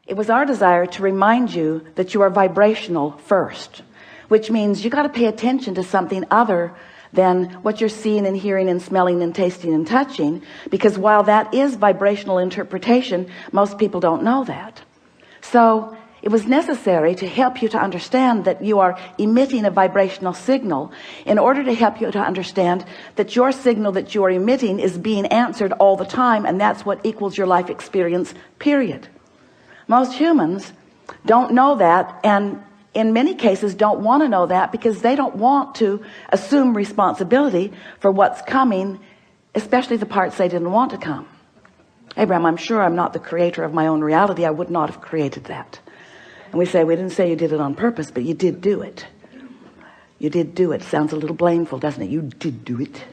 It was our desire to remind you that you are vibrational first, which means you got to pay attention to something other than what you're seeing and hearing and smelling and tasting and touching, because while that is vibrational interpretation, most people don't know that. So it was necessary to help you to understand that you are emitting a vibrational signal in order to help you to understand that your signal that you are emitting is being answered all the time, and that's what equals your life experience, period. Most humans don't know that, and in many cases don't want to know that, because they don't want to assume responsibility for what's coming, especially the parts they didn't want to come. Abraham, I'm sure I'm not the creator of my own reality. I would not have created that. And we say, we didn't say you did it on purpose, but you did do it. You did do it. Sounds a little blameful, doesn't it? You did do it.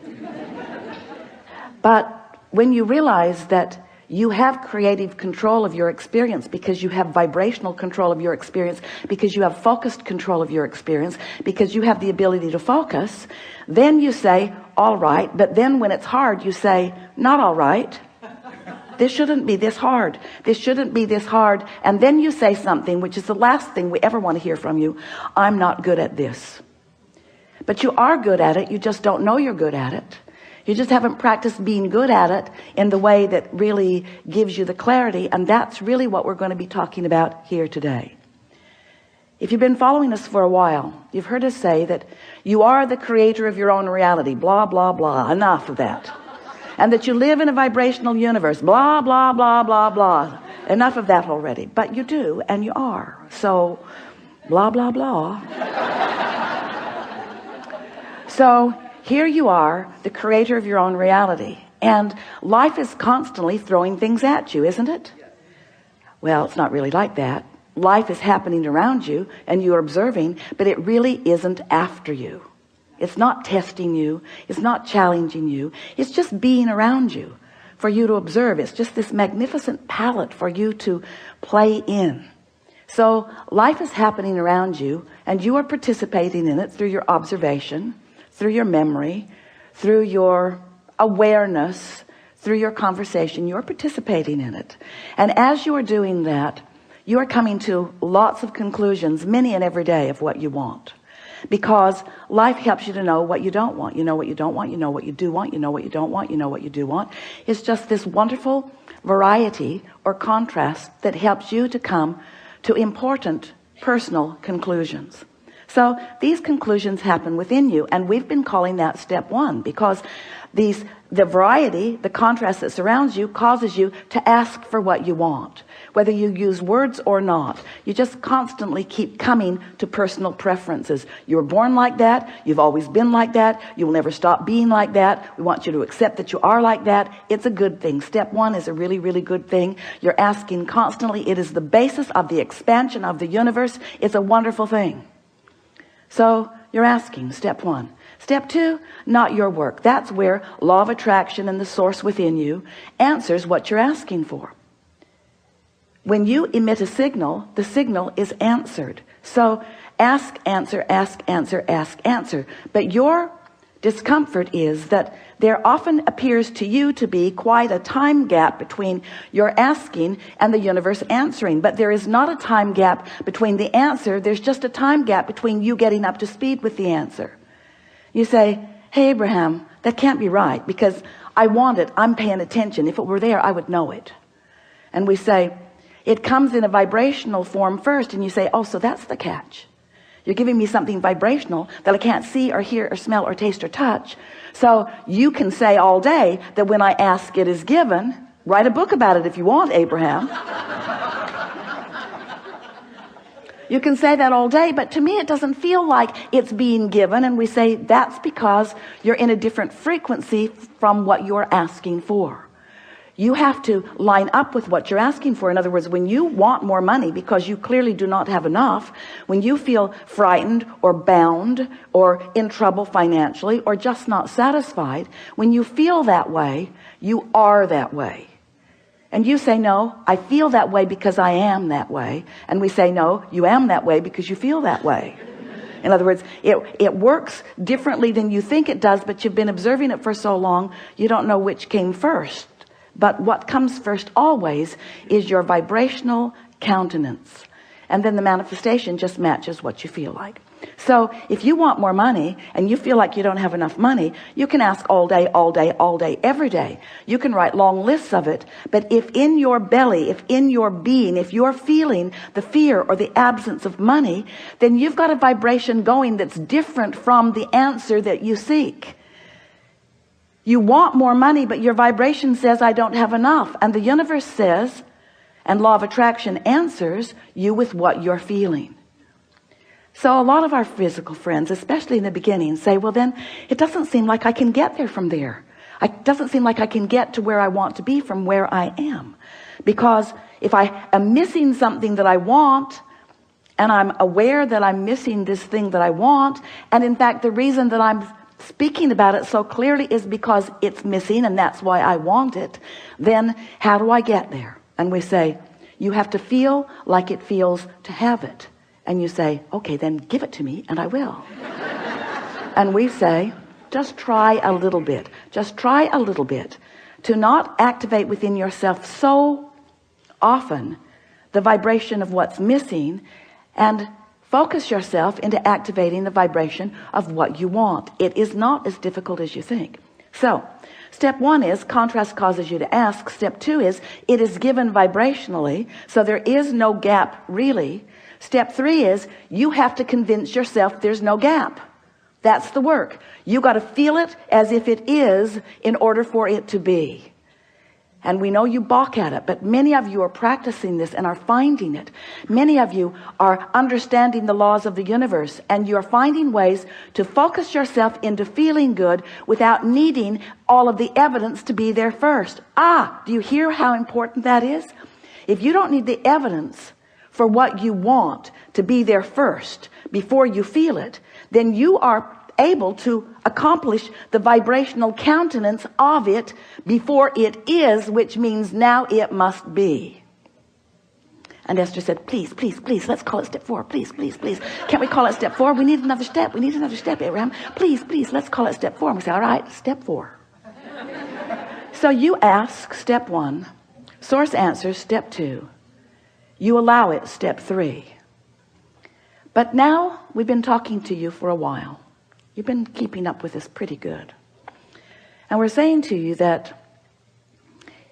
But when you realize that you have creative control of your experience, because you have vibrational control of your experience, because you have focused control of your experience, because you have the ability to focus, then you say, all right. But then when it's hard, you say, not all right. This shouldn't be this hard. This shouldn't be this hard. And then you say something, which is the last thing we ever want to hear from you. I'm not good at this. But you are good at it. You just don't know you're good at it. You just haven't practiced being good at it in the way that really gives you the clarity. And that's really what we're going to be talking about here today. If you've been following us for a while, you've heard us say that you are the creator of your own reality, blah, blah, blah. Enough of that. And that you live in a vibrational universe, blah, blah, blah, blah, blah. Enough of that already. But you do, and you are. So, blah, blah, blah. So, here you are, the creator of your own reality. And life is constantly throwing things at you, isn't it? Well, it's not really like that. Life is happening around you, and you're observing, but it really isn't after you. It's not testing you. It's not challenging you. It's just being around you for you to observe. It's just this magnificent palette for you to play in. So life is happening around you, and you are participating in it through your observation, through your memory, through your awareness, through your conversation. You're participating in it. And as you are doing that, you are coming to lots of conclusions, many and every day, of what you want. Because life helps you to know what you don't want. You know what you don't want. You know what you do want. You know what you don't want. You know what you do want. It's just this wonderful variety or contrast that helps you to come to important personal conclusions. So these conclusions happen within you, and we've been calling that step one, because the variety, the contrast that surrounds you, causes you to ask for what you want, whether you use words or not. You just constantly keep coming to personal preferences. You were born like that. You've always been like that. You will never stop being like that. We want you to accept that you are like that. It's a good thing. Step one is a really, really good thing. You're asking constantly. It is the basis of the expansion of the universe. It's a wonderful thing. So you're asking, step one. Step two, not your work. That's where law of attraction and the source within you answers what you're asking for. When you emit a signal, the signal is answered. So ask, answer, ask, answer, ask, answer. But your discomfort is that there often appears to you to be quite a time gap between your asking and the universe answering. But there is not a time gap between the answer. There's just a time gap between you getting up to speed with the answer. You say, hey, Abraham, that can't be right, because I want it. I'm paying attention. If it were there, I would know it. And we say, it comes in a vibrational form first. And you say, oh, so that's the catch. You're giving me something vibrational that I can't see or hear or smell or taste or touch. So you can say all day that when I ask, it is given. Write a book about it if you want, Abraham. You can say that all day, but to me it doesn't feel like it's being given. And we say that's because you're in a different frequency from what you're asking for. You have to line up with what you're asking for. In other words, when you want more money because you clearly do not have enough, when you feel frightened or bound or in trouble financially or just not satisfied, when you feel that way, you are that way. And you say, no, I feel that way because I am that way. And we say, no, you am that way because you feel that way. In other words, it works differently than you think it does, but you've been observing it for so long, you don't know which came first. But what comes first always is your vibrational countenance. And then the manifestation just matches what you feel like. So if you want more money and you feel like you don't have enough money, you can ask all day, all day, all day, every day. You can write long lists of it. But if in your belly, if in your being, if you're feeling the fear or the absence of money, then you've got a vibration going that's different from the answer that you seek. You want more money, but your vibration says, I don't have enough. And the universe says, and law of attraction answers you with what you're feeling. So a lot of our physical friends, especially in the beginning, say, well, then it doesn't seem like I can get there from there. It doesn't seem like I can get to where I want to be from where I am. Because if I am missing something that I want, and I'm aware that I'm missing this thing that I want, and in fact, the reason that I'm speaking about it so clearly is because it's missing, and that's why I want it, then how do I get there? And we say, you have to feel like it feels to have it. And you say, okay, then give it to me and I will. And we say, just try a little bit. Just try a little bit to not activate within yourself so often the vibration of what's missing, and focus yourself into activating the vibration of what you want. It is not as difficult as you think. So step 1 is contrast causes you to ask. Step 2 is it is given vibrationally, so there is no gap really. Step 3 is you have to convince yourself there's no gap. That's the work. You got to feel it as if it is in order for it to be. And we know you balk at it, but many of you are practicing this and are finding it. Many of you are understanding the laws of the universe, and you're finding ways to focus yourself into feeling good without needing all of the evidence to be there first. Do you hear how important that is? If you don't need the evidence for what you want to be there first before you feel it, then you are able to accomplish the vibrational countenance of it before it is, which means now it must be. And Esther said, please, please, please, let's call it step 4. Please, please, please. Can't we call it step 4? We need another step. We need another step, Abraham. Please, please, let's call it step 4. And we say, all right, step 4. So you ask step 1, source answers step 2. You allow it, step 3. But now we've been talking to you for a while. You've been keeping up with us pretty good. And we're saying to you that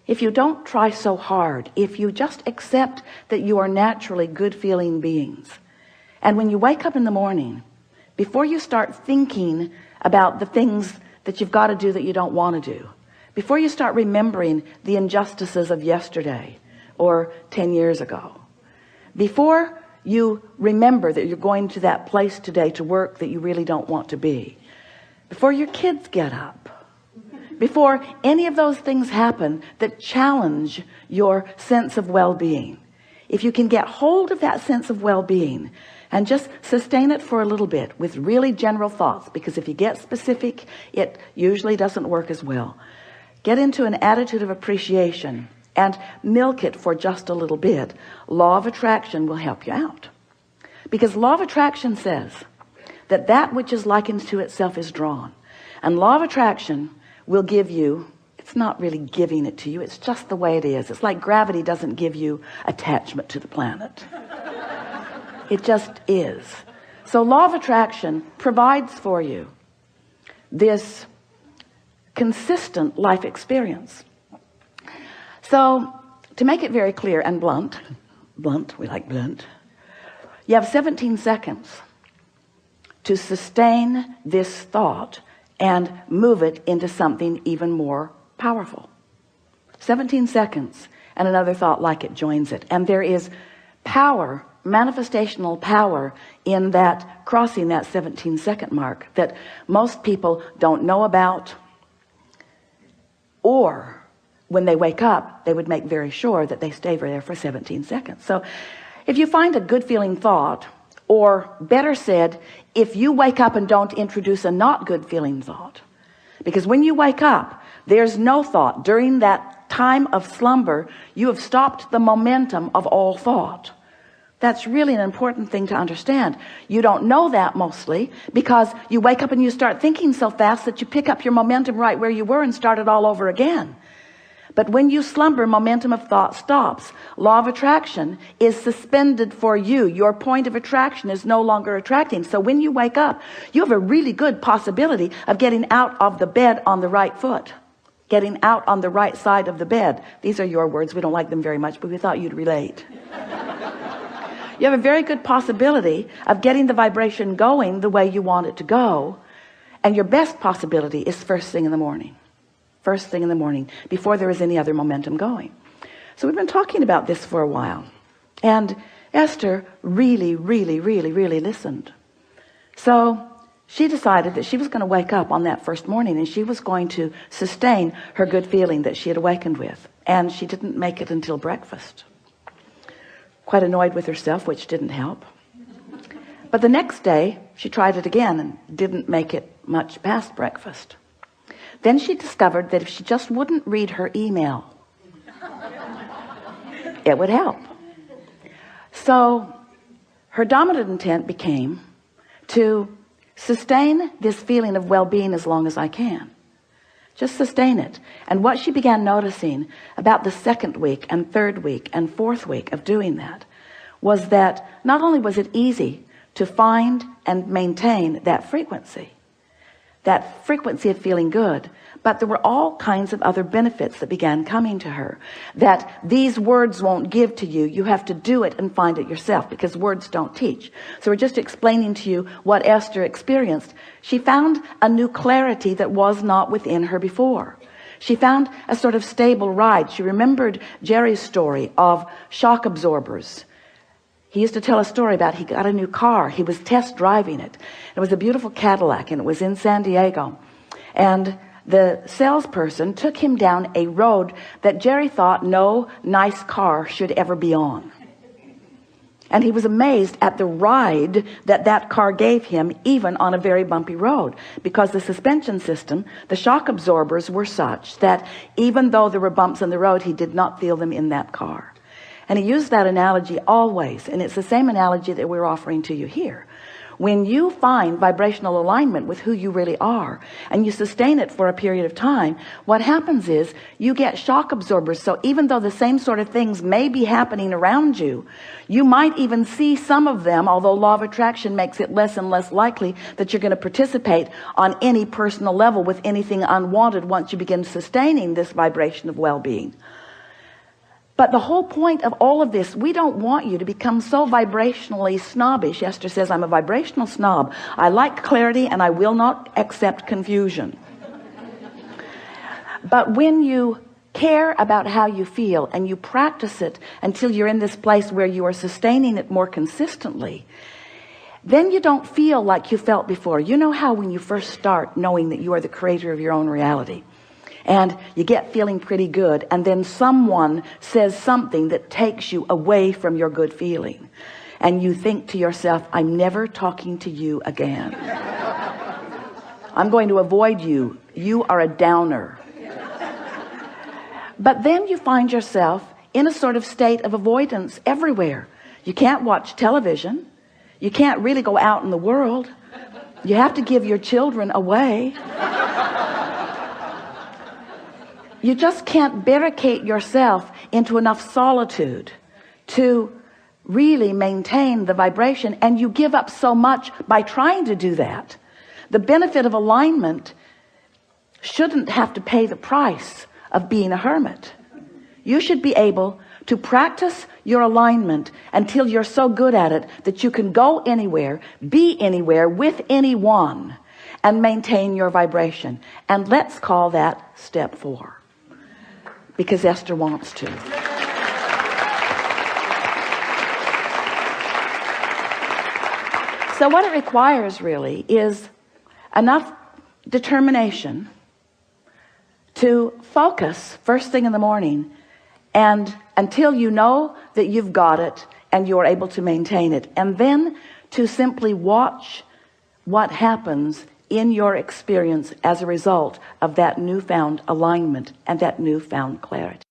if you don't try so hard, if you just accept that you are naturally good feeling beings, and when you wake up in the morning, before you start thinking about the things that you've got to do that you don't want to do, before you start remembering the injustices of yesterday or 10 years ago, before you remember that you're going to that place today to work that you really don't want to be, before your kids get up, before any of those things happen that challenge your sense of well-being, if you can get hold of that sense of well-being and just sustain it for a little bit with really general thoughts, because if you get specific, it usually doesn't work as well. Get into an attitude of appreciation and milk it for just a little bit. Law of attraction will help you out, because law of attraction says that that which is likened to itself is drawn, and law of attraction will give you, it's not really giving it to you, it's just the way it is. It's like gravity doesn't give you attachment to the planet. It just is. So law of attraction provides for you this consistent life experience. So to make it very clear and blunt, we like blunt, you have 17 seconds to sustain this thought and move it into something even more powerful. 17 seconds and another thought like it joins it. And there is power, manifestational power in that, crossing that 17-second mark, that most people don't know about, or when they wake up, they would make very sure that they stay there for 17 seconds. So if you find a good feeling thought, or better said, if you wake up and don't introduce a not good feeling thought, because when you wake up, there's no thought. During that time of slumber, you have stopped the momentum of all thought. That's really an important thing to understand. You don't know that mostly because you wake up and you start thinking so fast that you pick up your momentum right where you were and start it all over again. But when you slumber, momentum of thought stops. Law of attraction is suspended for you. Your point of attraction is no longer attracting. So when you wake up, you have a really good possibility of getting out of the bed on the right foot, getting out on the right side of the bed. These are your words. We don't like them very much, but we thought you'd relate. You have a very good possibility of getting the vibration going the way you want it to go. And your best possibility is first thing in the morning. First thing in the morning, before there is any other momentum going. So we've been talking about this for a while. And Esther really listened. So she decided that she was going to wake up on that first morning and she was going to sustain her good feeling that she had awakened with. And she didn't make it until breakfast. Quite annoyed with herself, which didn't help. But the next day she tried it again and didn't make it much past breakfast. Then she discovered that if she just wouldn't read her email, it would help. So her dominant intent became to sustain this feeling of well-being as long as I can. Just sustain it. And what she began noticing about the second week and third week and fourth week of doing that was that not only was it easy to find and maintain that frequency of feeling good, but there were all kinds of other benefits that began coming to her that these words won't give to you. You have to do it and find it yourself, because words don't teach. So we're just explaining to you what Esther experienced. She found a new clarity that was not within her before. She found a sort of stable ride. She remembered Jerry's story of shock absorbers. He used to tell a story about he got a new car. He was test driving it. It was a beautiful Cadillac and it was in San Diego. And the salesperson took him down a road that Jerry thought no nice car should ever be on. And he was amazed at the ride that that car gave him, even on a very bumpy road, because the suspension system, the shock absorbers were such that even though there were bumps in the road, he did not feel them in that car. And he used that analogy always, and it's the same analogy that we're offering to you here. When you find vibrational alignment with who you really are and you sustain it for a period of time, what happens is you get shock absorbers. So even though the same sort of things may be happening around you, you might even see some of them, although law of attraction makes it less and less likely that you're going to participate on any personal level with anything unwanted once you begin sustaining this vibration of well-being. But the whole point of all of this, we don't want you to become so vibrationally snobbish. Esther says, I'm a vibrational snob. I like clarity and I will not accept confusion. But when you care about how you feel and you practice it until you're in this place where you are sustaining it more consistently, then you don't feel like you felt before. You know how when you first start knowing that you are the creator of your own reality, and you get feeling pretty good, and then someone says something that takes you away from your good feeling, and you think to yourself, I'm never talking to you again. I'm going to avoid you. You are a downer. But then you find yourself in a sort of state of avoidance everywhere. You can't watch television. You can't really go out in the world. You have to give your children away. You just can't barricade yourself into enough solitude to really maintain the vibration, and you give up so much by trying to do that. The benefit of alignment shouldn't have to pay the price of being a hermit. You should be able to practice your alignment until you're so good at it that you can go anywhere, be anywhere with anyone, and maintain your vibration. And let's call that step 4. Because Esther wants to. So what it requires really is enough determination to focus first thing in the morning, and until you know that you've got it and you're able to maintain it, and then to simply watch what happens in your experience as a result of that newfound alignment and that newfound clarity.